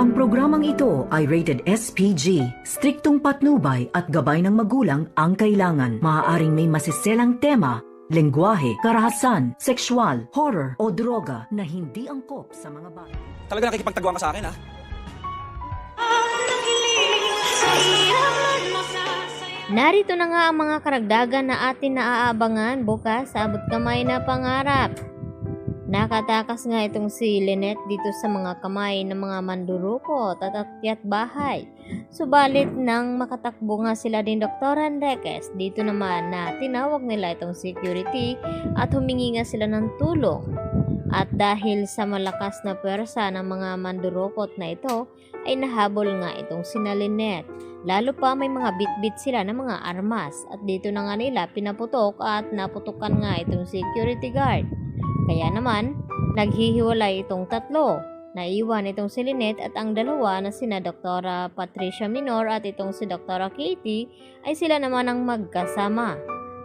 Ang programang ito ay rated SPG. Striktong patnubay at gabay ng magulang ang kailangan. Maaaring may masiselang tema, lengguwahe, karahasan, sexual, horror o droga na hindi angkop sa mga bata. Talaga nakikipagtaguan ka sa akin, ha? Narito na nga ang mga karagdagan na atin naaabangan bukas sa abot kamay na pangarap. Nakatakas nga itong si Lynette dito sa mga kamay ng mga mandurukot at akyat bahay. Subalit nang makatakbo nga sila din Dr. Enriquez, dito naman na tinawag nila itong security at humingi nga sila ng tulong. At dahil sa malakas na pwersa ng mga mandurukot na ito, ay nahabol nga itong sina Lynette. Lalo pa may mga bit-bit sila ng mga armas at dito na nga nila pinaputok at naputukan nga itong security guard. Kaya naman, naghihiwalay itong tatlo. Naiwan itong si Lynette at ang dalawa na sina Dr. Patricia Minor at itong si Dr. Katie ay sila naman ang magkasama.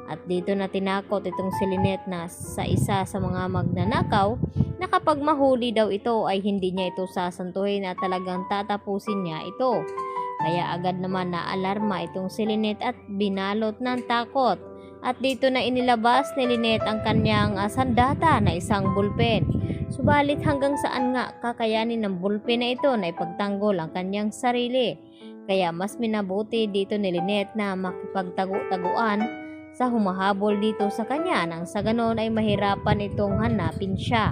At dito na tinakot itong si Lynette na sa isa sa mga magnanakaw na kapag mahuli daw ito ay hindi niya ito sasantuhin at talagang tatapusin niya ito. Kaya agad naman na alarma itong si Lynette at binalot ng takot. At dito na inilabas ni Lynette ang kanyang sandata na isang bulpen. Subalit hanggang saan nga kakayanin ng bulpen na ito na ipagtanggol ang kanyang sarili. Kaya mas minabuti dito ni Lynette na makipagtago-taguan sa humahabol dito sa kanya nang sa ganon ay mahirapan itong hanapin siya.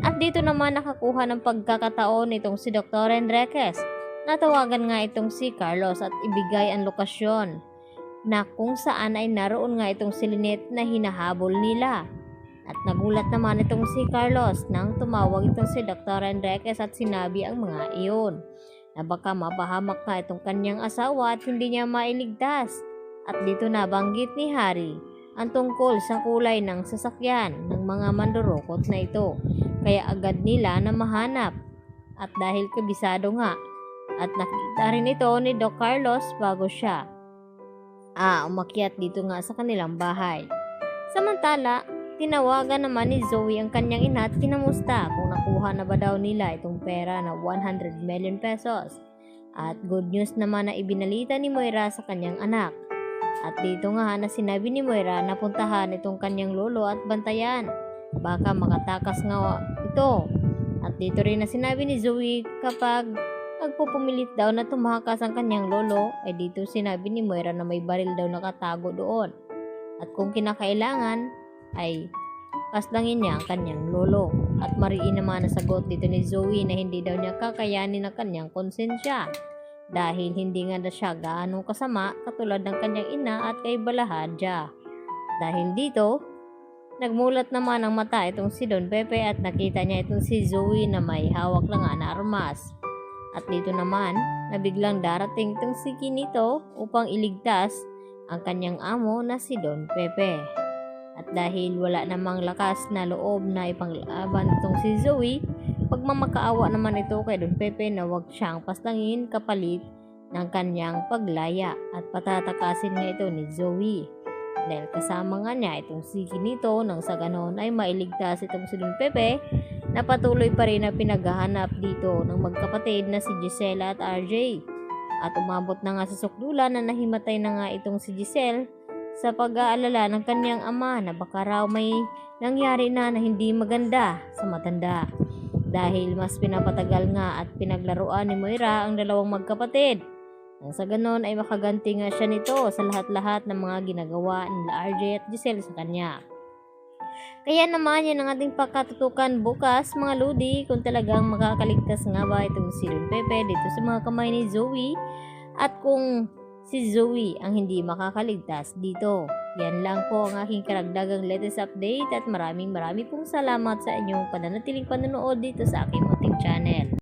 At dito naman nakakuha ng pagkakataon itong si Dr. Enriquez. Natawagan nga itong si Carlos at ibigay ang lokasyon na kung saan ay naroon nga itong si Lynette na hinahabol nila. At nagulat naman itong si Carlos nang tumawag itong si Dr. Enriquez at sinabi ang mga iyon na baka mapahamak nga itong kanyang asawa at hindi niya mailigtas. At dito nabanggit ni Harry ang tungkol sa kulay ng sasakyan ng mga mandurukot na ito. Kaya agad nila na mahanap. At dahil kabisado nga at nakita rin ito ni Doc Carlos bago siya umakyat dito nga sa kanilang bahay. Samantala, tinawagan naman ni Zoe ang kanyang ina at kinamusta kung nakuha na ba daw nila itong pera na 100 million pesos. At good news naman na ibinalita ni Moira sa kanyang anak. At dito nga na sinabi ni Moira na puntahan itong kanyang lolo at bantayan. Baka makatakas nga ito. At dito rin na sinabi ni Zoe kapag nagpupumilit daw na tumakas ang kanyang lolo, ay dito sinabi ni Moira na may baril daw nakatago doon. At kung kinakailangan, ay paslangin niya ang kanyang lolo. At mariin naman ang sagot dito ni Zoe na hindi daw niya kakayanin ang kanyang konsensya. Dahil hindi nga na siya gaano kasama katulad ng kanyang ina at kay Balahadja. Dahil dito, nagmulat naman ang mata itong si Don Pepe at nakita niya itong si Zoe na may hawak lang nga na armas. At dito naman, na biglang darating itong si Kinito upang iligtas ang kanyang amo na si Don Pepe. At dahil wala namang lakas na loob na ipanglaban itong si Zoe, pagmamakaawa naman ito kay Don Pepe na huwag siyang paslangin kapalit ng kanyang paglaya at patatakasin nga ito ni Zoe. Dahil kasama nga niya itong si Kinito nang sa ganon ay mailigtas itong si Don Pepe na patuloy pa rin na pinaghahanap dito ng magkapatid na si Giselle at RJ. At umabot na nga sa sukdulan na nahimatay na nga itong si Giselle sa pag-aalala ng kanyang ama na baka raw may nangyari na hindi maganda sa matanda. Dahil mas pinapatagal nga at pinaglaruan ni Moira ang dalawang magkapatid. Nang sa ganon ay makaganti nga siya nito sa lahat-lahat ng mga ginagawa ni RJ at Giselle sa kanya. Kaya naman yan ang ating pagkatutukan bukas mga lodi kung talagang makakaligtas nga ba itong si Don Pepe dito sa mga kamay ni Zoe at kung si Zoe ang hindi makakaligtas dito. Yan lang po ang aking karagdagang latest update at maraming pong salamat sa inyong pananatiling panonood dito sa aking munting channel.